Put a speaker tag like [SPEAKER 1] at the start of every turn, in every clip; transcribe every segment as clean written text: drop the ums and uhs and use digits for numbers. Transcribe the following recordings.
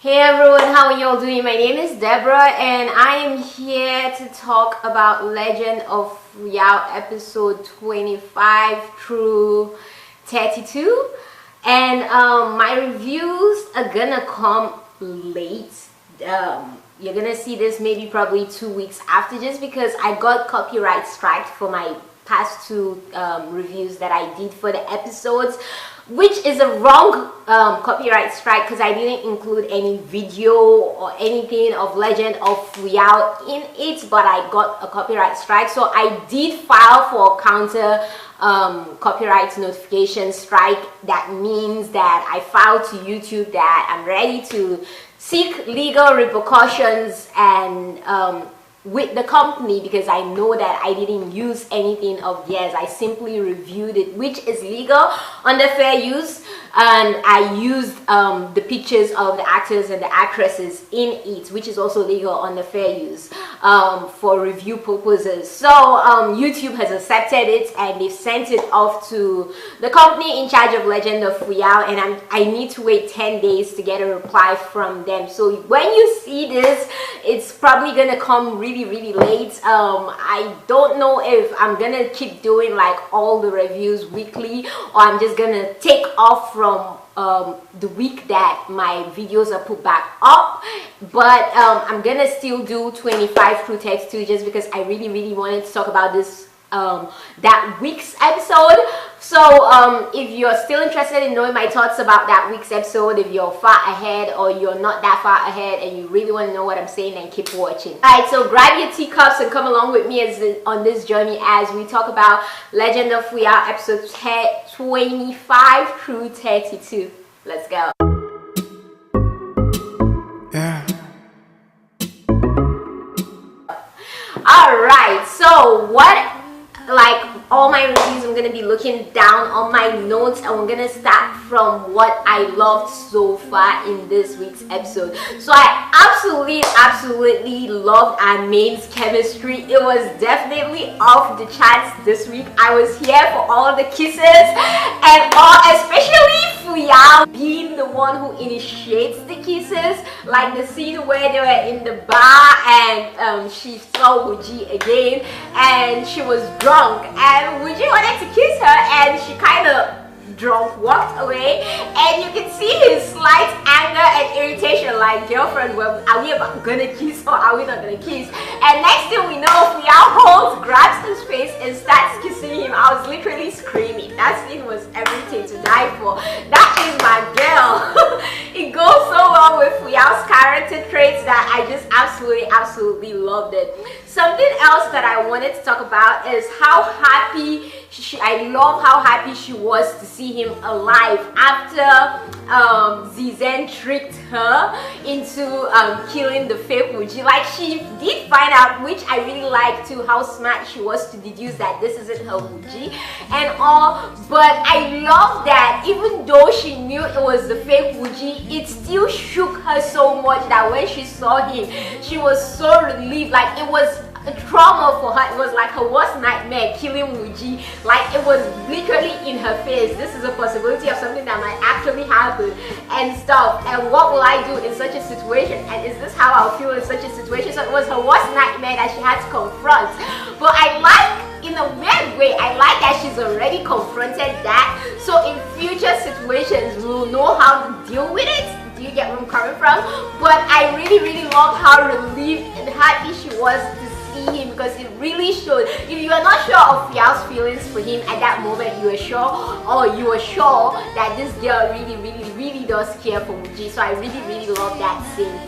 [SPEAKER 1] Hey everyone, how are y'all doing? My name is Deborah and I am here to talk about Legend of Fuyao episode 25 through 32. And my reviews are gonna come late. You're gonna see this maybe probably 2 weeks after, just because I got copyright striked for my past two reviews that I did for the episodes, which is a wrong copyright strike because I didn't include any video or anything of Legend of Fuyao in it, but I got a copyright strike. So I did file for a counter copyright notification strike. That means that I filed to YouTube that I'm ready to seek legal repercussions and with the company, because I know that I didn't use anything of theirs. I simply reviewed it, which is legal under fair use, and I used the pictures of the actors and the actresses in it, which is also legal under fair use for review purposes. So YouTube has accepted it and they've sent it off to the company in charge of Legend of Fuyao, and I need to wait 10 days to get a reply from them. So when you see this, it's probably gonna come really late. I don't know if I'm gonna keep doing like all the reviews weekly, or I'm just gonna take off from the week that my videos are put back up, but I'm gonna still do 25 through 32 just because I really wanted to talk about this that week's episode. So if you're still interested in knowing my thoughts about that week's episode, if you're far ahead or you're not that far ahead and you really want to know what I'm saying, then keep watching. Alright, so grab your teacups and come along with me on this journey as we talk about Legend of Fuyao episode 25 through 32. Let's go.
[SPEAKER 2] Yeah.
[SPEAKER 1] Alright, so like all my reviews, I'm gonna be looking down on my notes and we're gonna start from what I loved so far in this week's episode. So I absolutely loved our main's chemistry. It was definitely off the charts this week. I was here for all of the kisses and all, especially Fuyao being the one who initiates the kisses, like the scene where they were in the bar and she saw Wuji again and she was drunk and Wuji wanted to kiss her and she kind of walked away, and you can see his slight anger and irritation, like, girlfriend, well, are we gonna kiss or are we not gonna kiss? And next thing we know, Fuyao grabs his face and starts kissing him. I was literally screaming. That scene was everything to die for. That is my girl. It goes so well with Fuyao's character traits that I just absolutely loved it. Something else that I wanted to talk about is how happy I love how happy she was to see him alive after Zhan tricked her into killing the fake Wuji. Like, she did find out, which I really liked too, how smart she was to deduce that this isn't her Wuji and all. But I love that even though she knew it was the fake Wuji, it still shook her so much that when she saw him, she was so relieved. Like, it was a trauma for her. It was like her worst nightmare, killing Wuji. Like, it was literally in her face. This is a possibility of something that might actually happen and stuff. And what will I do in such a situation? And is this how I'll feel in such a situation? So it was her worst nightmare that she had to confront. But I like, in a weird way, I like that she's already confronted that. So in future situations, we'll know how to deal with it. Do you get where I'm coming from? But I really love how relieved and happy she was to see him, because it really showed. If you are not sure of Fuyao's feelings for him at that moment, you are sure, or you are sure that this girl really does care for Wuji. So I really love that scene.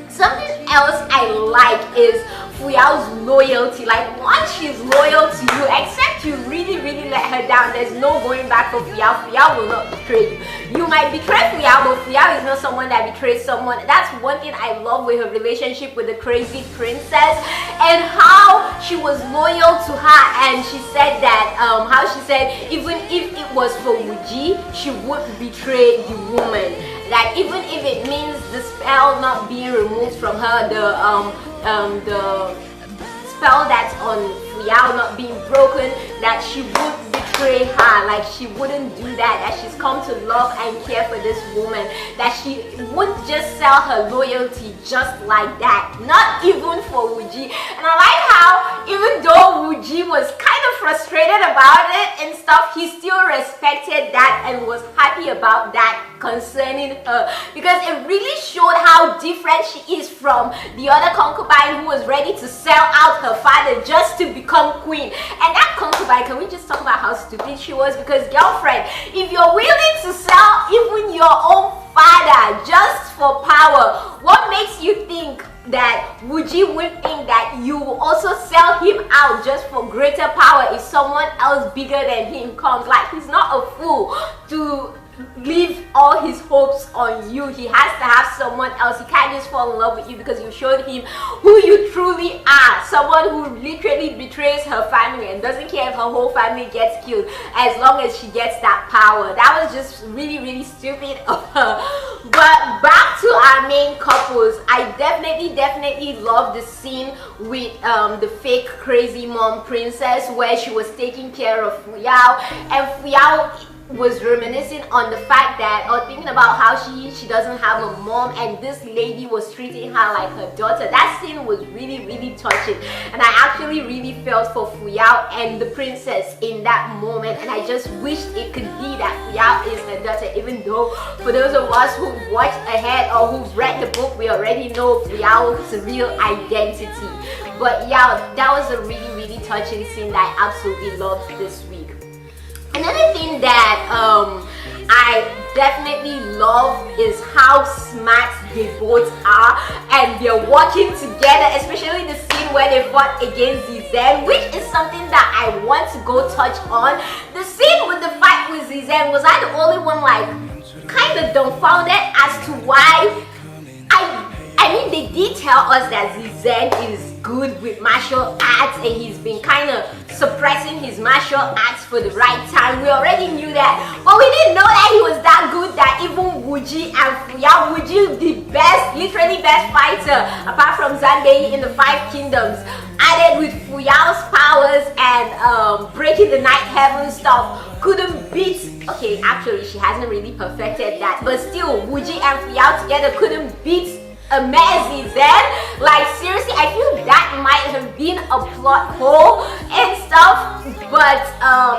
[SPEAKER 1] Something else I like is Fuyao's loyalty. Like, once she's loyal to you, except you really let her down, there's no going back for Fuyao. Fuyao will not betray you. You might betray Fuyao, but Fuyao is not someone that betrays someone. That's one thing I love with her relationship with the crazy princess, and how she was loyal to her. And she said that how she said even if it was for Wuji, she would betray the woman. That even if it means the spell not being removed from her, the spell that's on Fuyao not being broken, that she would betray betray her. Like she wouldn't do that. That she's come to love and care for this woman. That she wouldn't just sell her loyalty just like that. Not even for Wuji. And I like how even though Wuji was kind of frustrated about it and stuff, he still respected that and was happy about that concerning her, because it really showed how different she is from the other concubine who was ready to sell out her father just to become queen. And that concubine, can we just talk about how stupid she was? Because girlfriend, if you're willing to sell even your own father just for power, what makes you think that Wuji would think that you will also sell him out just for greater power if someone else bigger than him comes? Like, he's not a fool to leave all his hopes on you. He has to have someone else. He can't just fall in love with you because you showed him who you truly are. Someone who literally betrays her family and doesn't care if her whole family gets killed as long as she gets that power. That was just really, really stupid of her. But back to our main couples, I definitely love the scene with the fake crazy mom princess, where she was taking care of Fuyao, and Fuyao was reminiscing on the fact that, or thinking about how she doesn't have a mom, and this lady was treating her like her daughter. That scene was really touching, and I actually really felt for Fuyao and the princess in that moment, and I just wished it could be that Fuyao is her daughter, even though for those of us who watched ahead or who've read the book, we already know Fuyao's real identity. But yeah, that was a really touching scene that I absolutely loved this week. Another thing that I definitely love is how smart they both are, and they're working together, especially the scene where they fought against Zhan, which is something that I want to go touch on. The scene with the fight with Zhan, was I the only one like kind of dumbfounded as to why? I mean, they did tell us that Zhan is good with martial arts, and he's been kind of suppressing his martial arts for the right time. We already knew that, but we didn't know that he was that good that even Wuji and Fuyao, Wuji the best, literally best fighter apart from Zhang in the 5 kingdoms, added with Fuyao's powers and breaking the night heaven stuff, couldn't beat, okay, actually she hasn't really perfected that, but still Wuji and Fuyao together couldn't beat amazing Zhan. Like seriously, I feel that might have been a plot hole and stuff, but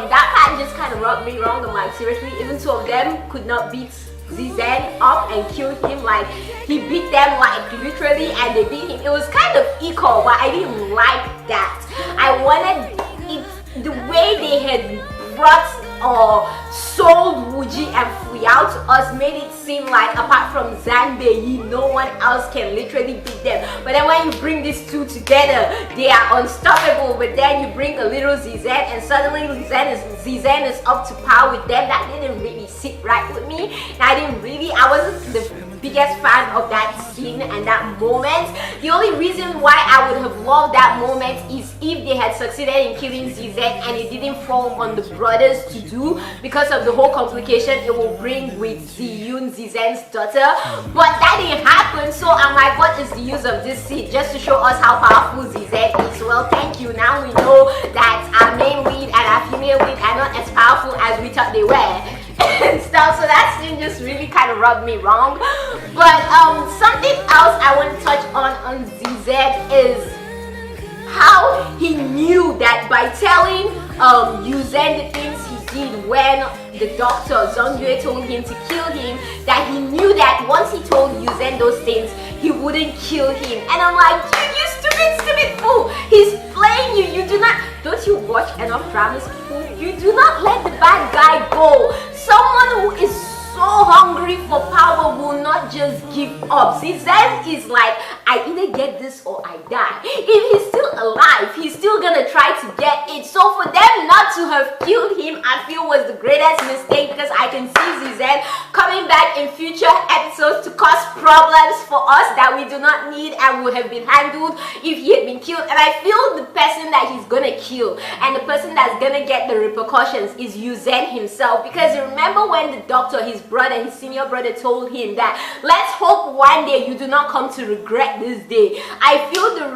[SPEAKER 1] that part just kind of rubbed me wrong. I'm like, seriously, even 2 of them could not beat Zhan up and kill him. Like, he beat them like literally, and they beat him. It was kind of equal, but I didn't like that. I wanted it, the way they had brought or sold Wuji and Fuyao to us made it seem like apart from Zhang, no one else can literally beat them. But then when you bring these 2 together, they are unstoppable. But then you bring a little Zhan and suddenly Zhan is up to par with them. That didn't really sit right with me. And I wasn't the biggest fan of that scene and that moment. The only reason why I would have loved that moment is if they had succeeded in killing Zhan and it didn't fall on the brothers to do because of the whole complication it will bring with Ziyun, Zhan's daughter. But that didn't happen, so I'm like, what is the use of this scene? Just to show us how powerful Zhan is. Well, thank you. Now we know that our main lead and our female lead are not as powerful as we thought they were and stuff. So that scene just really kind of rubbed me wrong. But something else I want to touch on Zhan is how he knew that by telling Yuzhen the things he did when the doctor Zhang told him to kill him, that he knew that once he told Yuzhen those things, he wouldn't kill him. And I'm like, dude, you stupid fool. He's playing you. Don't you watch enough dramas, people? You do not let the bad guy go. Someone who is so hungry for power will not just give up. See, Zhan is like, I either get this or I die. If he's still alive, he's still gonna try to get it. So for them not to have killed him, I feel was the greatest mistake, because I can see Zhan coming back in future episodes to cause problems for us that we do not need and would have been handled if he had been killed. And I feel the person that he's gonna kill and the person that's gonna get the repercussions is Yuzhen himself, because remember when the doctor, his brother, his senior brother, told him that let's hope one day you do not come to regret this day. I feel the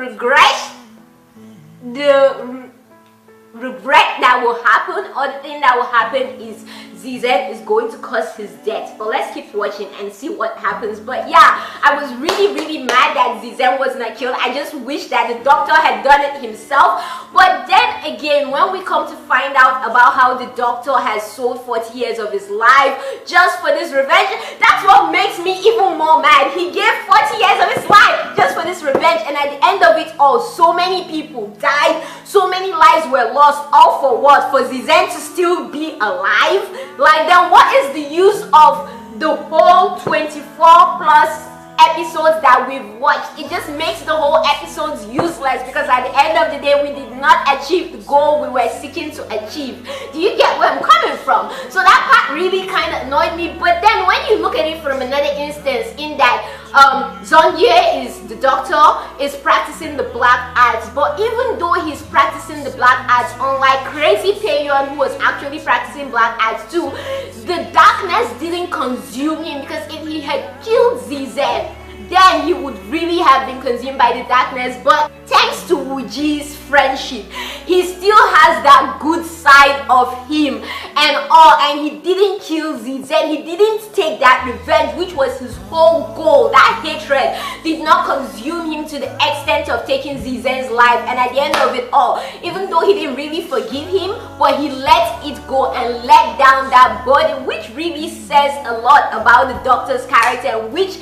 [SPEAKER 1] regret that will happen, or the thing that will happen is Zhan is going to cause his death. But let's keep watching and see what happens. But yeah, I was really mad that Zhan was not killed. I just wish that the doctor had done it himself. But then again, when we come to find out about how the doctor has sold 40 years of his life just for this revenge, that's what makes me even more mad. He gave 40 years of his life just for this revenge, and at the end of it all, so many people died, so many lives were lost, all for what? For Zhan to still be alive? Like, then what is the use of the whole 24 plus episodes that we've watched? It just makes the whole episodes useless, because at the end of the day, we did not achieve the goal we were seeking to achieve. Do you get where I'm coming from? So that part really kind of annoyed me. But then when you look at it from another instance, in that Zhang is the doctor, is practicing the black arts, but even though he's practicing the black arts, unlike crazy Fuyao, who was actually practicing black arts too, the darkness didn't consume him, because if he had killed Zhan, then he would really have been consumed by the darkness. But thanks to Wuji's friendship, he still has that good side of him and he didn't kill Zhan. He didn't take that revenge, which was his whole goal. That hatred did not consume him to the extent of taking Zhan's life. And at the end of it all, even though he didn't really forgive him, but he let it go and let down that body, which really says a lot about the doctor's character, which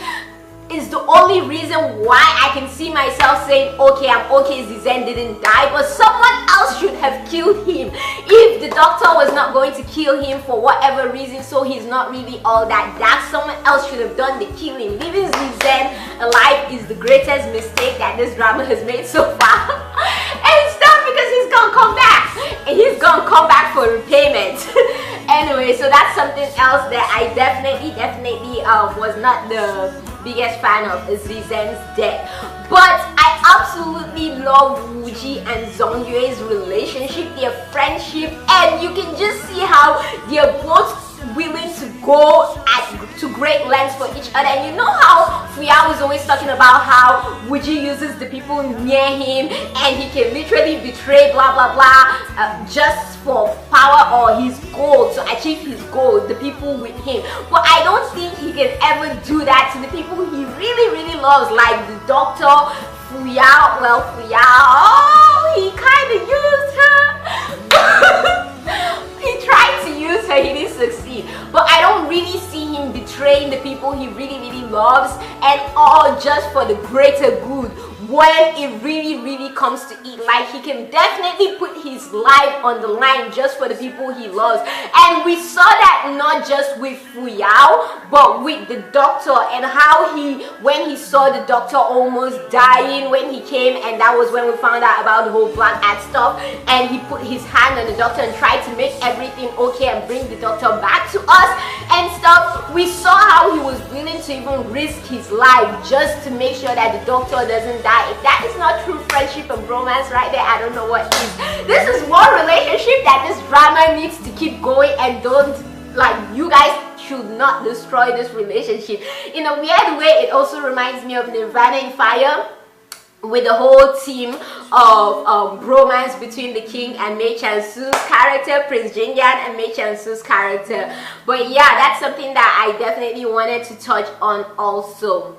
[SPEAKER 1] is the only reason why I can see myself saying, okay, I'm okay, Zhan didn't die, but someone else should have killed him. If the doctor was not going to kill him for whatever reason, so he's not really all that dark, someone else should have done the killing. Leaving Zhan alive is the greatest mistake that this drama has made so far. And it's not, because he's gonna come back, and he's gonna come back for repayment. Anyway, so that's something else that I definitely was not the biggest fan of, is Zhan's death. But I absolutely love Wuji and Zhang's relationship, their friendship, and you can just see how they're both willing to go to great lengths for each other. And you know how Fuyao is always talking about how Wuji uses the people near him, and he can literally betray blah blah blah just for power or his goal, to achieve his goal, the people with him. But I don't think he can ever do that to the people he really loves, like the doctor, Fuyao. Well, Fuyao, he kind of used her. He tried to use her, he didn't succeed. But I don't really see him betraying the people he really loves, and all just for the greater good, when it really comes to it. Like, he can definitely put his life on the line just for the people he loves. And we saw that not just with Fuyao, but with the doctor, and how when he saw the doctor almost dying when he came, and that was when we found out about the whole black art stuff, and he put his hand on the doctor and tried to make everything okay and bring the doctor back to us and stuff. We saw how he was willing to even risk his life just to make sure that the doctor doesn't die. If that is not true friendship and romance right there, I don't know what is. This is one relationship that this drama needs to keep going, and don't, like, you guys should not destroy this relationship. In a weird way, it also reminds me of Nirvana in Fire, with the whole team of romance between the king and Mei Chansu's character, Prince Jingyan, and Mei Chansu's character. But yeah, that's something that I definitely wanted to touch on also.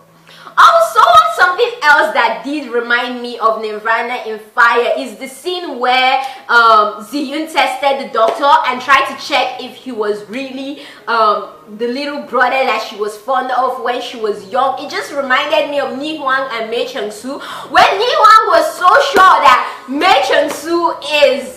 [SPEAKER 1] Also, something else that did remind me of Nirvana in Fire is the scene where Ziyun tested the doctor and tried to check if he was really the little brother that she was fond of when she was young. It just reminded me of Ni Huang and Mei Chengsu, when Ni Huang was so sure that Mei Chengsu is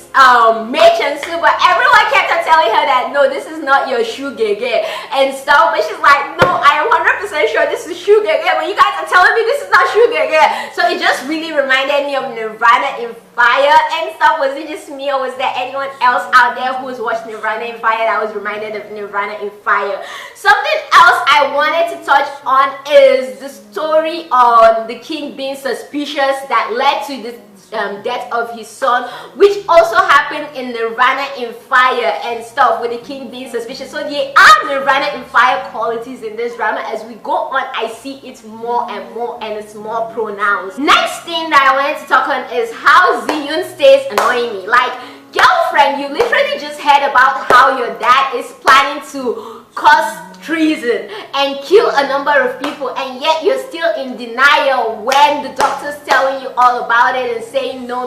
[SPEAKER 1] Mei Chengsu, but everyone kept on telling her that no, this is not your Shu Gege and stuff. But she's like, no, I am 100% sure this is Shu Gege, but you guys are telling me this is not Shu Gege. So it just really reminded me of Nirvana in Fire and stuff. Was it just me, or was there anyone else out there who's watched Nirvana in Fire that was reminded of Nirvana in Fire? Something else I wanted to touch on is the story on the king being suspicious that led to the death of his son, which also happened in Nirvana in Fire and stuff, with the king being suspicious. So there are Nirvana in Fire qualities in this drama. As we go on, I see it more and more, and it's more pronounced. Next thing that I wanted to talk on is how Ziyun stays annoying me. Like, girlfriend, you literally just heard about how your dad is planning to cause treason and kill a number of people, and yet you're still in denial when the doctor's telling you all about it and saying no,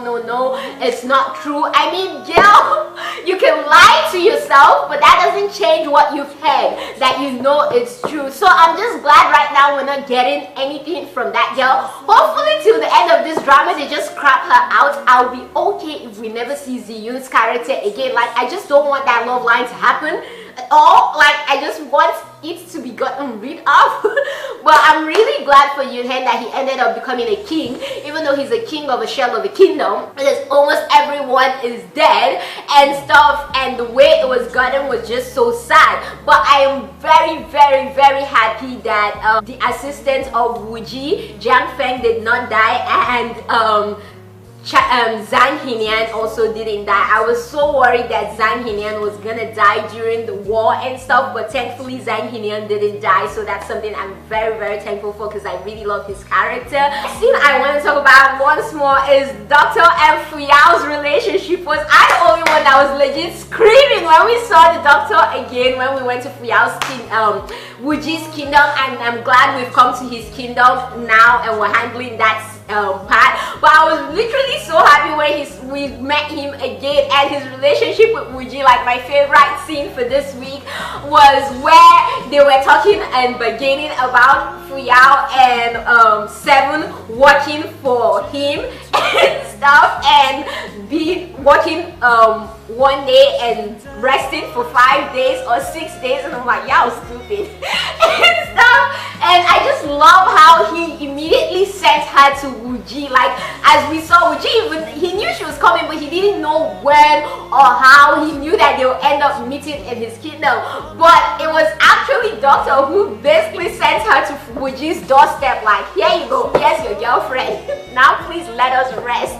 [SPEAKER 1] it's not true. I mean, girl, you can lie to yourself, but that doesn't change what you've heard, that you know it's true. So I'm just glad right now we're not getting anything from that girl. Hopefully till the end of this drama they just crap her out. I'll be okay if we never see Ziyun's character again. Like, I just don't want that love line to happen at all. Like, I just want it to be gotten rid of. But I'm really glad for Yunhen that he ended up becoming a king, even though he's a king of a shell of a kingdom, because almost everyone is dead and stuff, and the way it was gotten was just so sad. But I am very happy that the assistant of Wuji, Zhang Feng, did not die, and Zhang Hinian also didn't die. I was so worried that Zhang Hinian was gonna die during the war and stuff, but thankfully Zhang Hinian didn't die, so that's something I'm very thankful for, because I really love his character. The scene I want to talk about once more is Doctor and Fuyao's relationship. Was I the only one that was legit screaming when we saw the Doctor again when we went to Fuyao's Wuji's kingdom? And I'm glad we've come to his kingdom now and we're handling that part. But I was literally so happy when we met him again, and his relationship with Wuji. Like, my favorite scene for this week was where they were talking and bargaining about Fuyao and Seven working for him and stuff, and working one day and resting for 5 days or 6 days, and I'm like, y'all stupid and stuff. And I just love how he immediately sent her to Wuji. Like, as we saw Wuji, he knew she was coming, but he didn't know when or how. He knew that they would end up meeting in his kingdom, but it was actually Doctor who basically sent her to Wuji's doorstep, like, here you go, here's your girlfriend, now please let us rest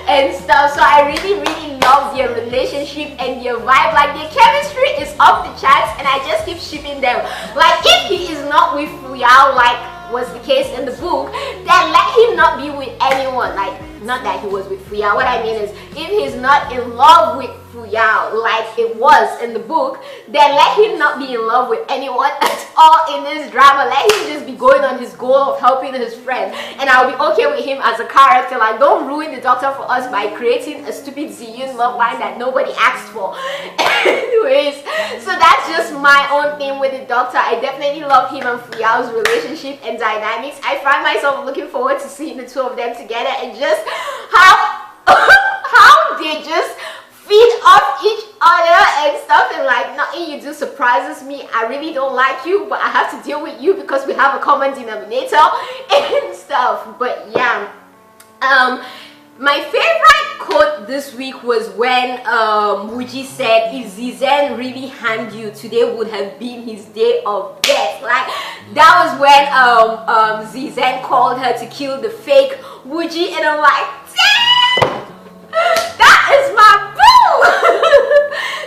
[SPEAKER 1] and stuff. So I really love their relationship and their vibe. Like, their chemistry is off the charts, and I just keep shipping them. Like, if he is not with Fuyao, like was the case in the book, then let him not be with anyone. Like, not that he was with Fuyao. What I mean is, if he's not in love with Fuyao like it was in the book, then let him not be in love with anyone at all in this drama. Let him just be going on his goal of helping his friend, and I'll be okay with him as a character. Like, don't ruin the Doctor for us by creating a stupid Ziyun love line that nobody asked for. Anyways, so that's just my own thing with the Doctor. I definitely love him and Fuyao's relationship and dynamics. I find myself looking forward to seeing the two of them together, and just how they just feed off each other and stuff, and like, nothing you do surprises me. I really don't like you, but I have to deal with you because we have a common denominator and stuff. But yeah, my favorite quote this week was when Wuji said, if Zizan really hanged you, today would have been his day of death. Like, that was when Zizan called her to kill the fake Wuji, and I'm like, damn, that is my boo.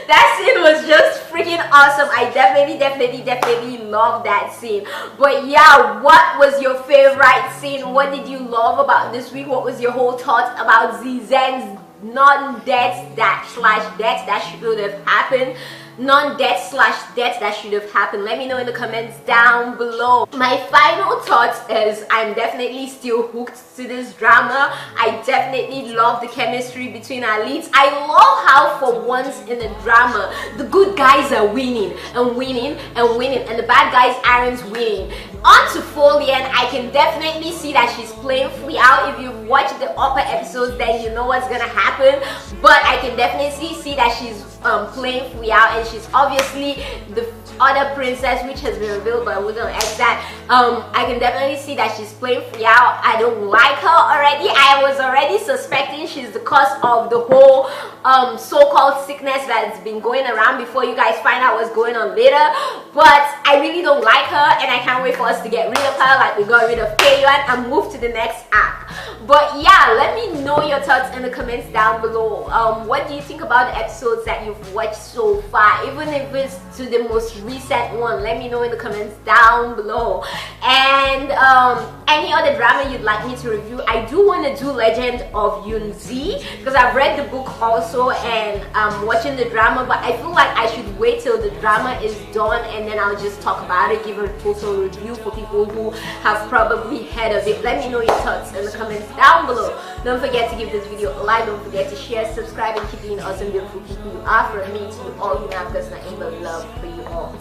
[SPEAKER 1] That scene was just freaking awesome. I definitely love that scene. But yeah, what was your favorite scene? What did you love about this week? What was your whole thoughts about Zizan's non-death /death that should have happened? Non-death /death that should have happened. Let me know in the comments down below. My final thoughts is, I'm definitely still hooked to this drama. I definitely love the chemistry between our leads. I love how for once in the drama, the good guys are winning and winning and winning, and the bad guys aren't winning. On to Folian, I can definitely see that she's playing Fuyao. If you've watched the upper episodes, then you know what's gonna happen. But I can definitely see that she's playing Fuyao, and she's obviously the other princess, which has been revealed, but we're gonna ask that. I can definitely see that she's playing Fuyao. I don't like her already. I was already suspecting she's the cause of the whole so-called sickness that's been going around before you guys find out what's going on later. But I really don't like her, and I can't wait for us us to get rid of her like we got rid of Fuyao and move to the next act. But yeah, let me know your thoughts in the comments down below. What do you think about the episodes that you've watched so far? Even if it's to the most recent one, let me know in the comments down below. And any other drama you'd like me to review. I do want to do Legend of Yunzi because I've read the book also and I'm watching the drama, but I feel like I should wait till the drama is done and then I'll just talk about it, give a total review for people who have probably heard of it. Let me know your thoughts in the comments down below. Don't forget to give this video a like, don't forget to share, subscribe, and keep being awesome, beautiful people you are. From me to you all, you know, because nothing but love for you all.